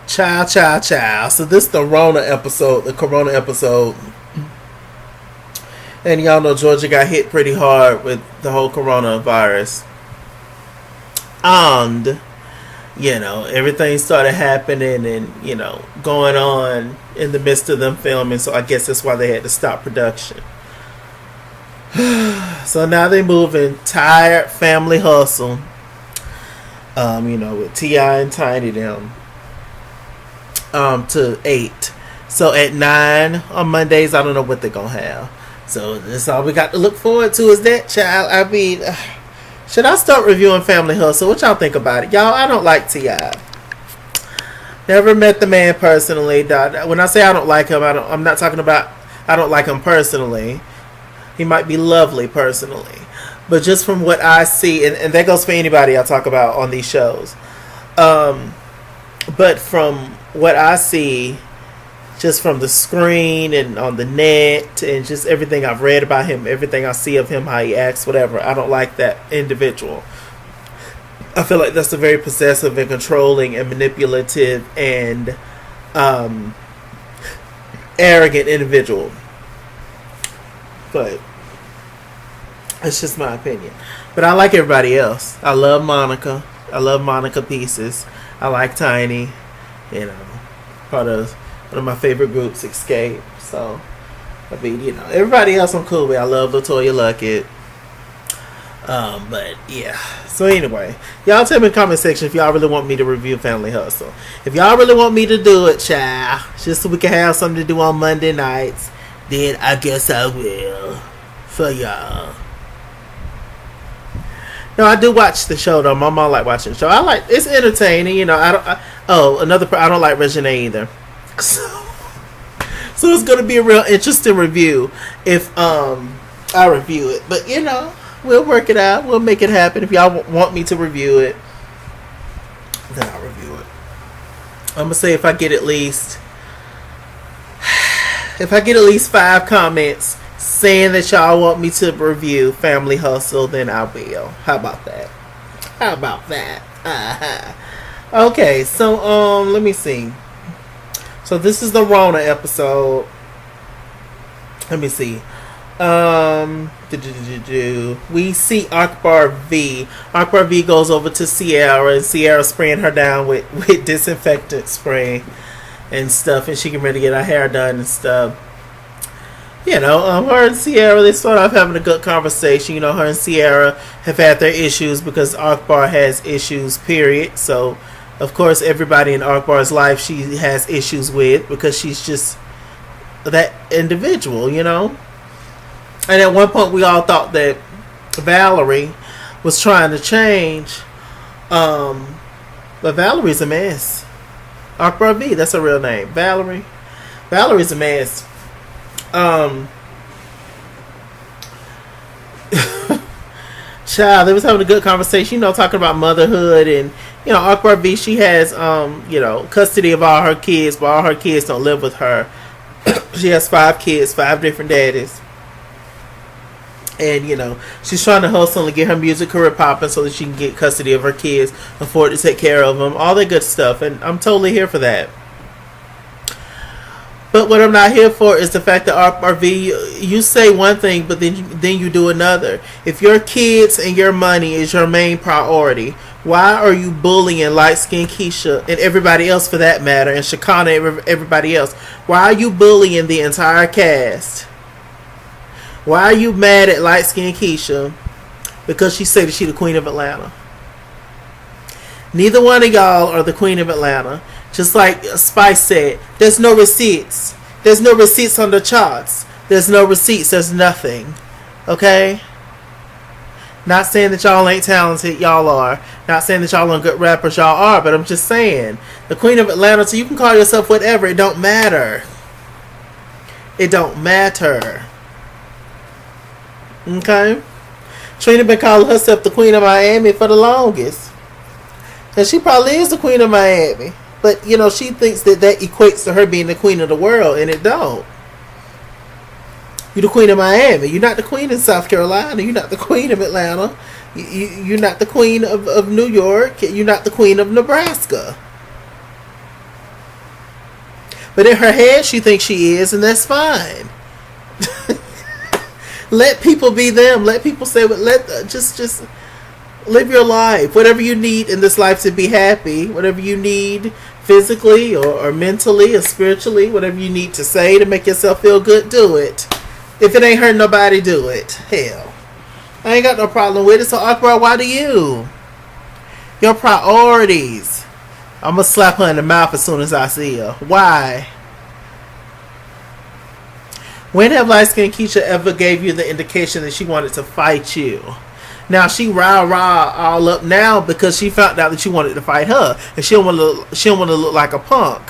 Child. So this is the Rona episode, the Corona episode. And y'all know Georgia got hit pretty hard with the whole coronavirus. And, everything started happening and, going on in the midst of them filming. So I guess that's why they had to stop production. So now they moving Tired Family Hustle. With T.I. and Tiny them. To 8. So at 9 on Mondays, I don't know what they're gonna have. So that's all we got to look forward to is that, child. I mean, should I start reviewing Family Hustle? What y'all think about it? Y'all, I don't like T.I. Never met the man personally. When I say I don't like him, I'm not talking about I don't like him personally. He might be lovely personally. But just from what I see, and that goes for anybody I talk about on these shows. But from what I see, just from the screen and on the net and just everything I've read about him, everything I see of him, how he acts, whatever, I don't like that individual. I feel like that's a very possessive and controlling and manipulative and arrogant individual. But it's just my opinion. But I like everybody else. I love Monica. I love Monica pieces. I like Tiny. Part of one of my favorite groups, Escape. So, I mean, everybody else I'm cool with. I love LaToya Luckett. But, yeah. So, anyway. Y'all tell me in the comment section if y'all really want me to review Family Hustle. If y'all really want me to do it, child, just so we can have something to do on Monday nights, then I guess I will. For y'all. No, I do watch the show though. My mom like watching the show. It's entertaining. I don't like Regina either. So it's gonna be a real interesting review if I review it. But we'll work it out. We'll make it happen. If y'all want me to review it, then I'll review it. I'm gonna say if I get at least 5 comments saying that y'all want me to review Family Hustle, then I will. How about that? Okay, so let me see. So this is the Rona episode. Let me see. We see Akbar V. Akbar V goes over to Sierra, and Sierra spraying her down with disinfectant spray and stuff, and she can ready to get her hair done and stuff. Her and Sierra, they start off having a good conversation. Her and Sierra have had their issues because Akbar has issues, period. So, of course, everybody in Akbar's life she has issues with because she's just that individual, And at one point, we all thought that Valerie was trying to change. But Valerie's a mess. Akbar V, that's her real name. Valerie's a mess. Child, they was having a good conversation, talking about motherhood and Akbar V, she has custody of all her kids, but all her kids don't live with her. She has 5 kids, 5 different daddies. And she's trying to hustle and get her music career popping so that she can get custody of her kids, afford to take care of them, all that good stuff, and I'm totally here for that. But what I'm not here for is the fact that Akbar V, you say one thing, but then you do another. If your kids and your money is your main priority, why are you bullying light-skinned Keisha and everybody else for that matter, and Shakana and everybody else? Why are you bullying the entire cast? Why are you mad at light-skinned Keisha because she said that she's the queen of Atlanta? Neither one of y'all are the queen of Atlanta. Just like Spice said, there's no receipts. There's no receipts on the charts. There's no receipts. There's nothing. Okay? Not saying that y'all ain't talented. Y'all are. Not saying that y'all aren't good rappers. Y'all are. But I'm just saying. The queen of Atlanta, so you can call yourself whatever. It don't matter. It don't matter. Okay? Trina been calling herself the queen of Miami for the longest. And she probably is the queen of Miami. But, she thinks that equates to her being the queen of the world, and it don't. You're the queen of Miami. You're not the queen in South Carolina. You're not the queen of Atlanta. You're not the queen of New York. You're not the queen of Nebraska. But in her head, she thinks she is, and that's fine. Let people be them. Let people say, just live your life. Whatever you need in this life to be happy, whatever you need physically or mentally or spiritually, whatever you need to say to make yourself feel good, do it. If it ain't hurting nobody, do it. Hell, I ain't got no problem with it. So Akbar, why do you? Your priorities. I'm gonna slap her in the mouth as soon as I see her. Why? When have light skinned Keisha ever gave you the indication that she wanted to fight you? Now she rah all up now because she found out that you wanted to fight her, and she don't want to look like a punk.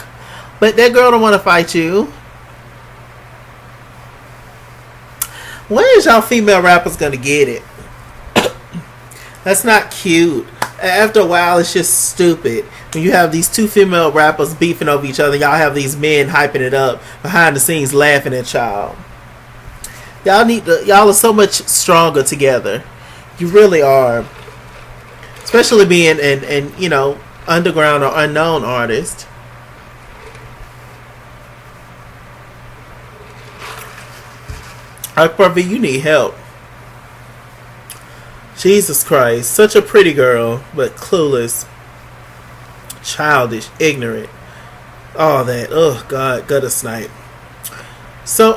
But that girl don't want to fight you. When is y'all female rappers gonna get it? That's not cute. After a while, it's just stupid. When you have these two female rappers beefing over each other, y'all have these men hyping it up behind the scenes, laughing at y'all. Y'all are so much stronger together. You really are. Especially being an underground or unknown artist. Akbar V, you need help. Jesus Christ. Such a pretty girl, but clueless. Childish, ignorant, all that. Oh God, gutter snipe. So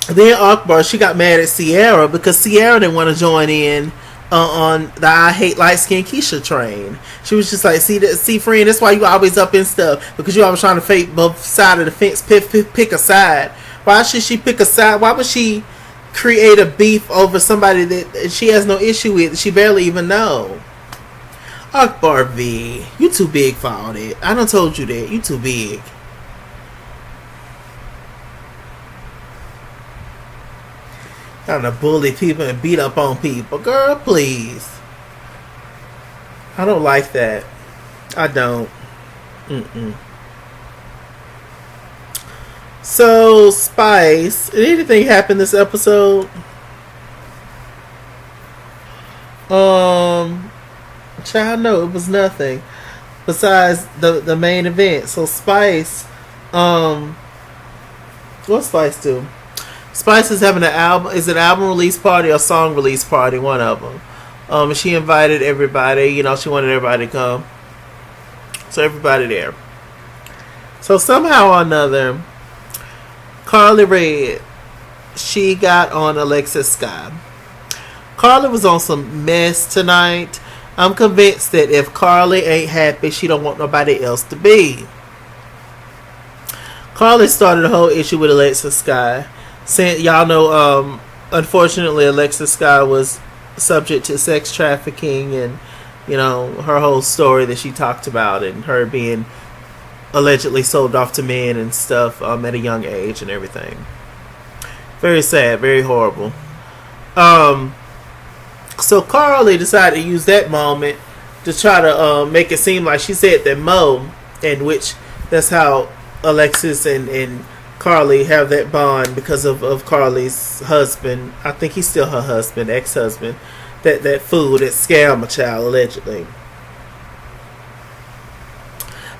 then Akbar, she got mad at Sierra because Sierra didn't want to join in on the I hate light skinned Keisha train. She was just like, see friend, that's why you always up in stuff, because you always trying to fake both sides of the fence, pick a side. Why should she pick a side? Why would she create a beef over somebody that she has no issue with, she barely even know? Akbar V, you too big for all that. I done told you that. You too big. Trying to bully people and beat up on people. Girl, please. I don't like that. I don't. So, Spice, did anything happen this episode? Child, no, it was nothing besides the main event. So Spice, what Spice do? Spice is having an album. Is it an album release party or song release party? One of them. And she invited everybody. She wanted everybody to come. So everybody there. So somehow or another, Carly Red, she got on Alexis Sky. Carly was on some mess tonight. I'm convinced that if Carly ain't happy, she don't want nobody else to be. Carly started a whole issue with Alexis Sky. Saying, y'all know, unfortunately, Alexis Sky was subject to sex trafficking and, her whole story that she talked about and her being allegedly sold off to men and stuff at a young age and everything. Very sad, very horrible. So Carly decided to use that moment to try to make it seem like she said that Mo, in which that's how Alexis and Carly have that bond because of Carly's husband. I think he's still her husband, ex-husband. That fool that scammed a child, allegedly.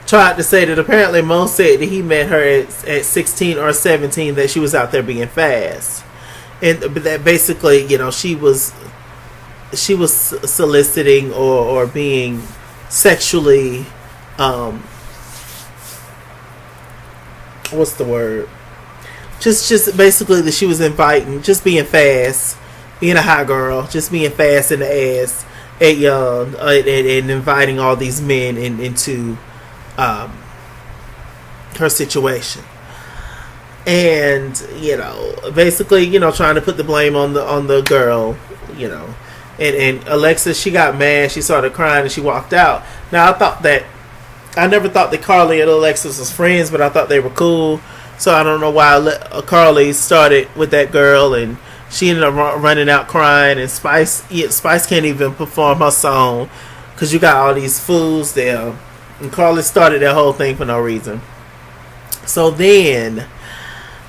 Tried to say that apparently Mo said that he met her at 16 or 17, that she was out there being fast. And that basically, she was soliciting or being sexually what's the word? Just basically that she was inviting, just being fast, being a hot girl, just being fast in the ass at young, and inviting all these men into her situation. And basically, trying to put the blame on the girl, And Alexis, she got mad. She started crying and she walked out. Now, I never thought that Carly and Alexis was friends, but I thought they were cool. So I don't know why Carly started with that girl, and she ended up running out crying. And Spice can't even perform her song because you got all these fools there. And Carly started that whole thing for no reason. So then,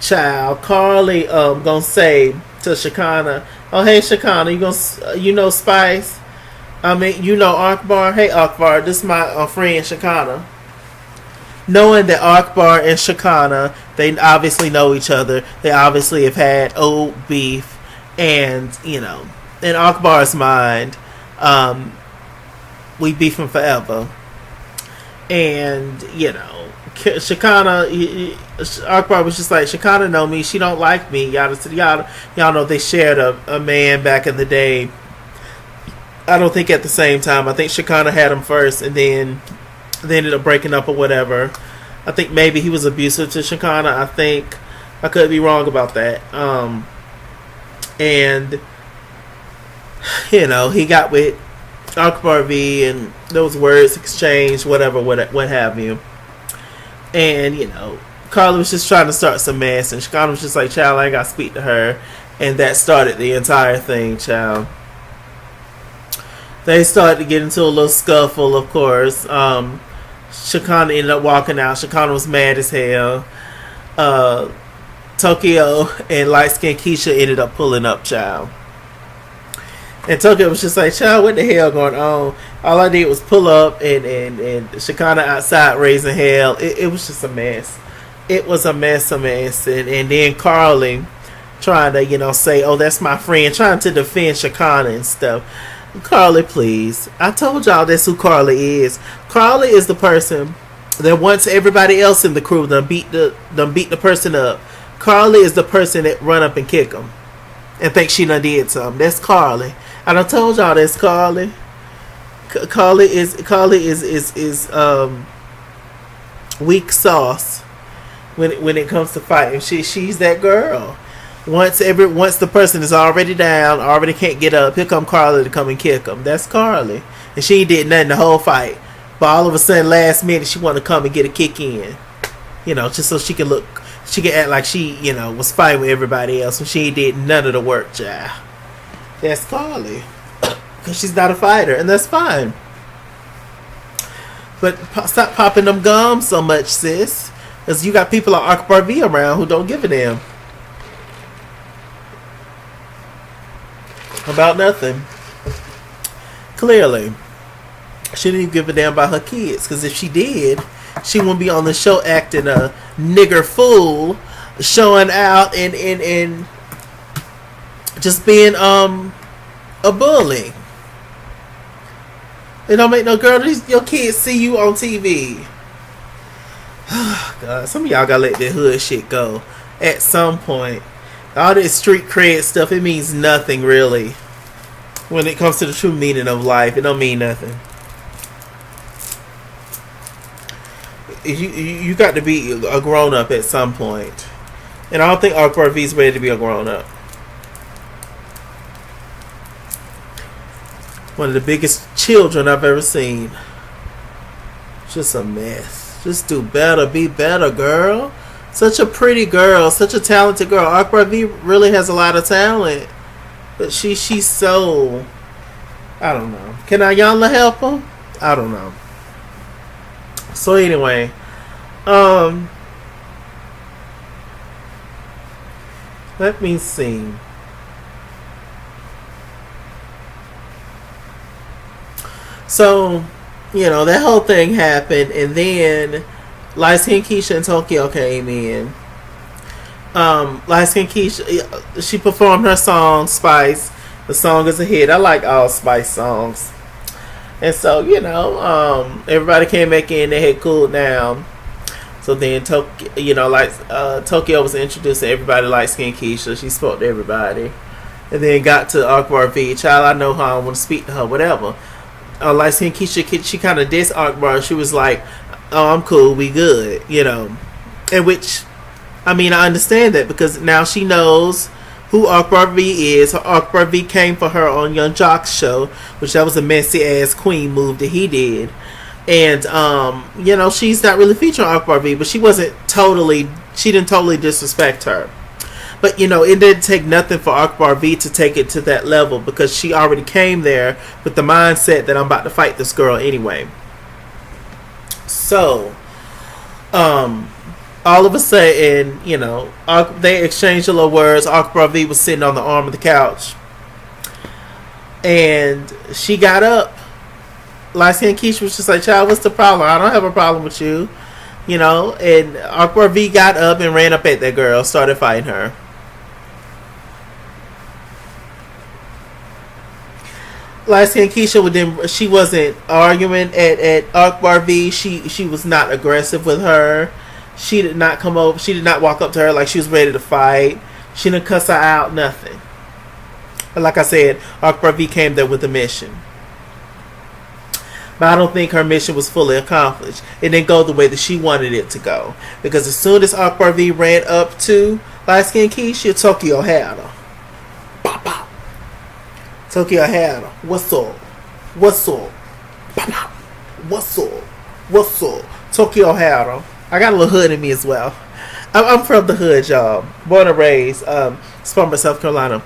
child, Carly gonna say to Shekinah, "Oh, hey, Shekinah, you know Spice? I mean, Akbar. Hey, Akbar, this is my friend Shekinah." knowing that Akbar and Shakana, they obviously know each other. They obviously have had old beef, and in Akbar's mind, we beefing forever. And Shakana, Akbar was just like, Shakana know me, she don't like me. Y'all know they shared a man back in the day. I don't think at the same time. I think Shakana had him first, and then they ended up breaking up or whatever. I think maybe he was abusive to Shakana. I think I could be wrong about that. And he got with Akbar V, and those words exchanged, whatever, what have you. And Carla was just trying to start some mess, and Shakana was just like, child, I ain't got to speak to her. And that started the entire thing, child. They started to get into a little scuffle, of course. Shakana ended up walking out. Shakana was mad as hell. Tokyo and light skinned Keisha ended up pulling up, child. And Tokyo was just like, child, what the hell going on? All I did was pull up, and Shakana outside raising hell. It was just a mess. It was a mess. And then Carly trying to, say, oh, that's my friend, trying to defend Shakana and stuff. Carly, please. I told y'all that's who Carly is. Carly is the person that wants everybody else in the crew done beat the person up. Carly is the person that run up and kick them and think she done did something. That's Carly. I done told y'all that's Carly. Carly is weak sauce when it comes to fighting. She's that girl. Once the person is already down, already can't get up, here come Carly to come and kick them. That's Carly, and she did nothing the whole fight. But all of a sudden, last minute, she want to come and get a kick in, just so she can act like she, was fighting with everybody else when she did none of the work, child. That's Carly, because she's not a fighter, and that's fine. But stop popping them gums so much, sis, because you got people like Akbar V around who don't give a damn about nothing. Clearly, she didn't even give a damn about her kids, because if she did, she wouldn't be on the show acting a nigger fool, showing out and just being a bully. It don't make no girl. Your kids see you on TV. God, some of y'all gotta let that hood shit go at some point. All this street cred stuff, it means nothing really. When it comes to the true meaning of life, it don't mean nothing. You got to be a grown up at some point, and I don't think Akbar V is ready to be a grown up. One of the biggest children I've ever seen. Just a mess. Just do better, be better, girl. Such a pretty girl, such a talented girl. Akbar V really has a lot of talent, but she's so, I don't know. Can Ayanla help her? I don't know. So anyway, let me see. So, that whole thing happened, and then Light Skin Keisha and Tokyo came in. Light Skin Keisha, she performed her song, Spice. The song is a hit. I like all Spice songs. And so, everybody came back in, they had cooled down. So then, Tokyo was introduced to everybody, Light Skin Keisha. She spoke to everybody. And then got to Akbar V. Child, I know her, I want to speak to her, whatever. Light Skin Keisha, she kind of dissed Akbar. She was like, oh, I'm cool, we good, And which, I understand that, because now she knows who Akbar V is. Akbar V came for her on Young Jock's show, which that was a messy ass queen move that he did. And she's not really featuring Akbar V, but she didn't totally disrespect her. But it didn't take nothing for Akbar V to take it to that level, because she already came there with the mindset that I'm about to fight this girl anyway. So all of a sudden, they exchanged a little words. Akbar V was sitting on the arm of the couch, and she got up. Light Skin Keisha was just like, child, what's the problem? I don't have a problem with you. And Akbar V got up and ran up at that girl, started fighting her. Light skin Keisha she wasn't arguing at Akbar V. She was not aggressive with her. She did not come over. She did not walk up to her like she was ready to fight. She didn't cuss her out. Nothing. But like I said, Akbar V came there with a mission. But I don't think her mission was fully accomplished. It didn't go the way that she wanted it to go. Because as soon as Akbar V ran up to light skin Keisha, Tokyo had her. Pop, pop. Tokyo had her. What's up? What's up? Pop, pop. What's up? What's up? Tokyo had her. I got a little hood in me as well. I'm from the hood, y'all. Born and raised. Spartanburg, South Carolina.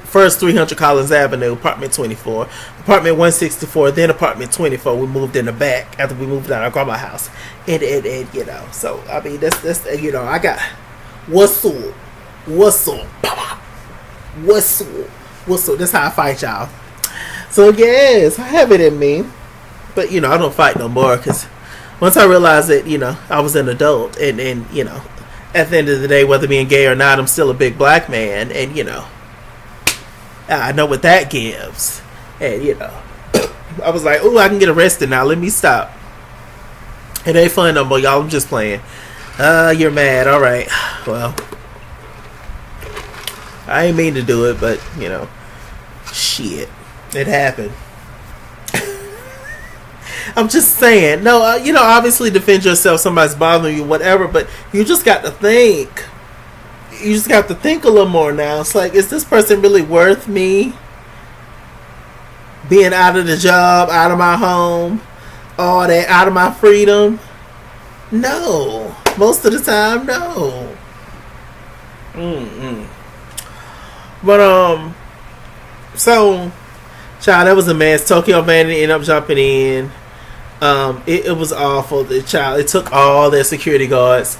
First 300 Collins Avenue, apartment 24. Apartment 164, then apartment 24. We moved in the back after we moved out of our grandma's house. And so, I mean, that's I got, what's up? What's up? What's up? What's up? That's how I fight, y'all. So, yes, I have it in me. But, I don't fight no more because once I realized that, I was an adult and at the end of the day, whether being gay or not, I'm still a big black man and, I know what that gives. And, I was like, ooh, I can get arrested now. Let me stop. It ain't fun no more, y'all. I'm just playing. You're mad. All right. Well, I ain't mean to do it, but, shit. It happened. I'm just saying. No, obviously defend yourself. Somebody's bothering you, whatever, but you just got to think. You just got to think a little more now. It's like, is this person really worth me being out of the job, out of my home, all that, out of my freedom? No. Most of the time, no. But, so, child, that was a mess. Tokyo Van ended up jumping in. It was awful. It took all their security guards.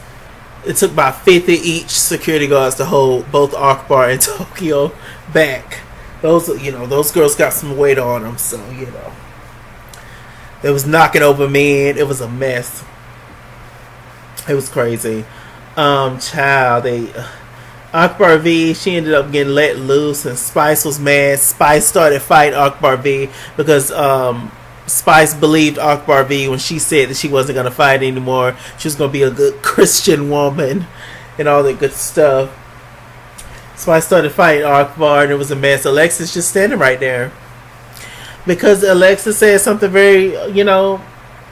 It took about 50 each security guards to hold both Akbar and Tokyo back. Those girls got some weight on them, so it was knocking over men. It was a mess. It was crazy. Akbar V, she ended up getting let loose, and Spice was mad. Spice started fighting Akbar V because Spice believed Akbar V when she said that she wasn't going to fight anymore. She was going to be a good Christian woman and all that good stuff. Spice started fighting Akbar and it was a mess. Alexis just standing right there. Because Alexis said something very,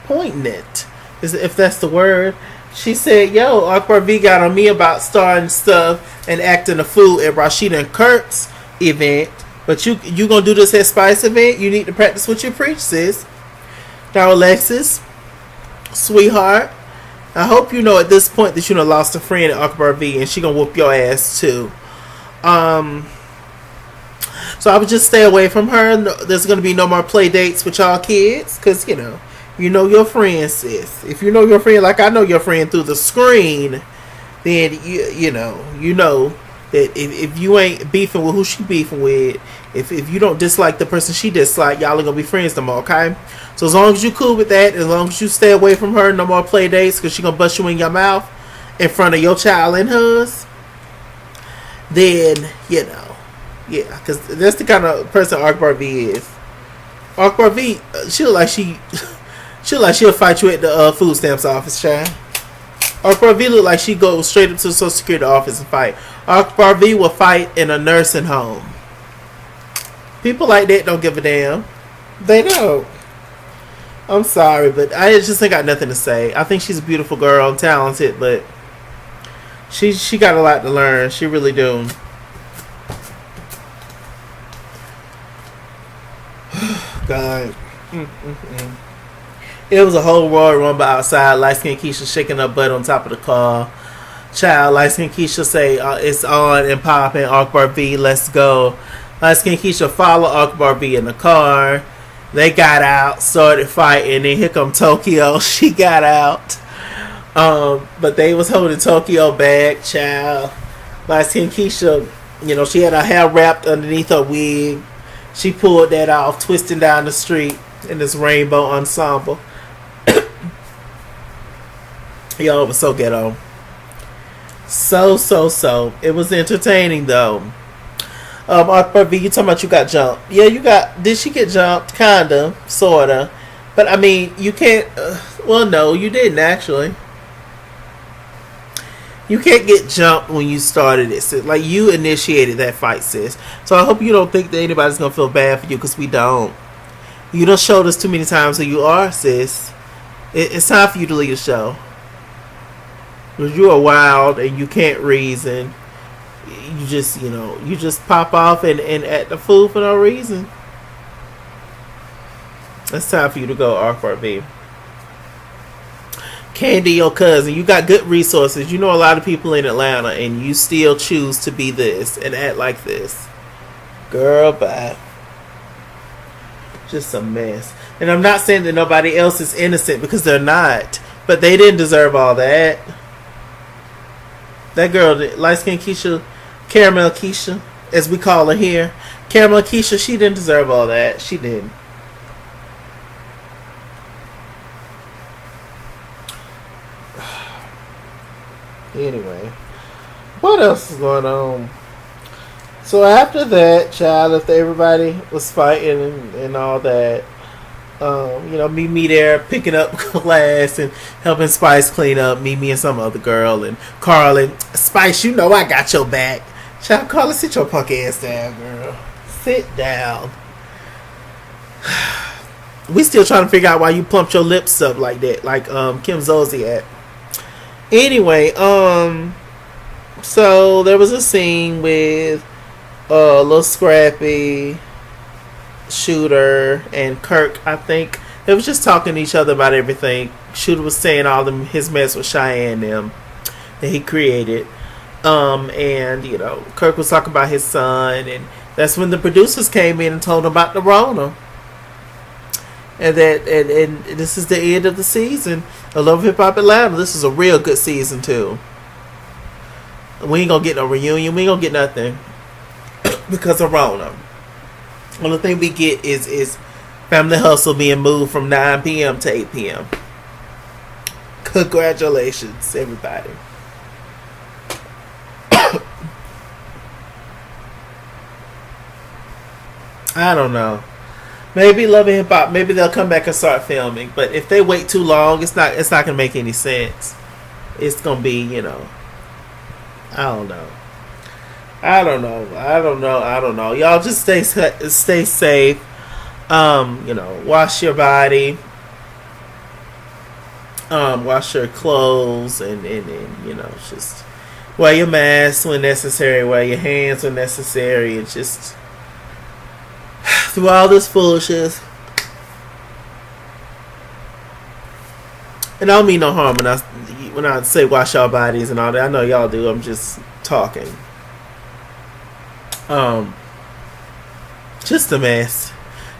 poignant, if that's the word. She said, yo, Akbar V got on me about starting stuff and acting a fool at Rashida and Kirk's event. But you gonna do this at Spice event? You need to practice what you preach, sis. Now, Alexis, sweetheart, I hope you know at this point that you done lost a friend at Akbar V, and she gonna whoop your ass too. So I would just stay away from her. There's gonna be no more play dates with y'all kids, cause you know your friend, sis. If you know your friend like I know your friend through the screen, then you know that if you ain't beefing with who she beefing with, if you don't dislike the person she dislike, y'all are gonna be friends no more, okay? So as long as you cool with that, as long as you stay away from her, no more play dates, because she gonna bust you in your mouth in front of your child and hers, then yeah, because that's the kind of person Akbar V is. Akbar V, she'll fight you at the food stamps office, child. Akbar V look like she go straight up to the Social Security office and fight. Akbar V will fight in a nursing home. People like that don't give a damn. They don't. I'm sorry, but I just ain't got nothing to say. I think she's a beautiful girl and talented, but she got a lot to learn. She really do. God. It was a whole Royal Rumble outside. Light Skin Keisha shaking her butt on top of the car. Child, Light Skin Keisha say, it's on and popping. Akbar V, let's go. Light Skin Keisha follow Akbar V in the car. They got out, started fighting. Then here come Tokyo. She got out. But they was holding Tokyo back, child. Light Skin Keisha, she had her hair wrapped underneath her wig. She pulled that off, twisting down the street in this rainbow ensemble. Yo, it was so ghetto. So. It was entertaining though. Akbar V, you talking about you got jumped? Yeah, you got. Did she get jumped? Kinda, sorta. But I mean, you can't. Well, no, you didn't actually. You can't get jumped when you started it. Sis. Like you initiated that fight, sis. So I hope you don't think that anybody's gonna feel bad for you because we don't. You done showed us too many times who you are, sis. It's time for you to leave the show. Because you are wild and you can't reason. You just, you just pop off and act the fool for no reason. It's time for you to go, Akbar V. Candy, your cousin, you got good resources. You know a lot of people in Atlanta, and you still choose to be this and act like this. Girl, bye. Just a mess. And I'm not saying that nobody else is innocent because they're not, but they didn't deserve all that. That girl, light skinned Keisha, Caramel Keisha, as we call her here, Caramel Keisha, she didn't deserve all that. She didn't. Anyway, what else is going on? So after that, child, after everybody was fighting and all that, me there picking up glass and helping Spice clean up, me and some other girl, and Carl and Spice, you know I got your back. Child, Carla, sit your punk ass down, girl. Sit down. We still trying to figure out why you plumped your lips up like that, like Kim Zolciak. Anyway, so there was a scene with Lil Scrappy, Shooter, and Kirk. I think they was just talking to each other about everything. Shooter was saying all them his mess with Cheyenne them that he created, and Kirk was talking about his son, and that's when the producers came in and told him about the Rona. And this is the end of the season of Love Hip Hop Atlanta. This is a real good season too. We ain't gonna get no reunion. We ain't gonna get nothing because of Rona. Only thing we get is Family Hustle being moved from 9 p.m. to 8 p.m. Congratulations, everybody. I don't know. Maybe Love and Hip Hop. Maybe they'll come back and start filming. But if they wait too long, it's not gonna make any sense. It's gonna be, I don't know. Y'all just stay safe. Wash your body. Wash your clothes and just wear your mask when necessary. Wear your hands when necessary, and just. Through all this foolishness, and I don't mean no harm when I say wash y'all bodies and all that. I know y'all do. I'm just talking. Just a mess.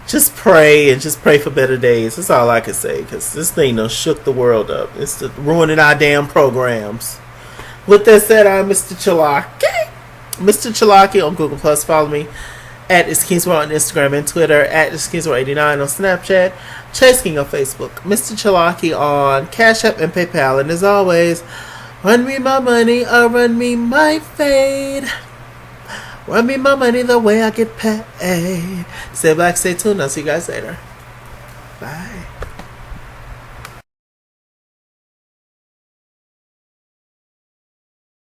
Just pray for better days. That's all I can say, because this thing done shook the world up. It's ruining our damn programs. With that said, I'm Mr. Chalaki. Mr. Chalaki on Google Plus. Follow me at It's Kingsworld on Instagram and Twitter, at It's Kingsworld89 on Snapchat, Chase King on Facebook, Mr. Chalaki on Cash App and PayPal, and as always, run me my money or run me my fade. Run me my money the way I get paid. Stay back, stay tuned. I'll see you guys later. Bye.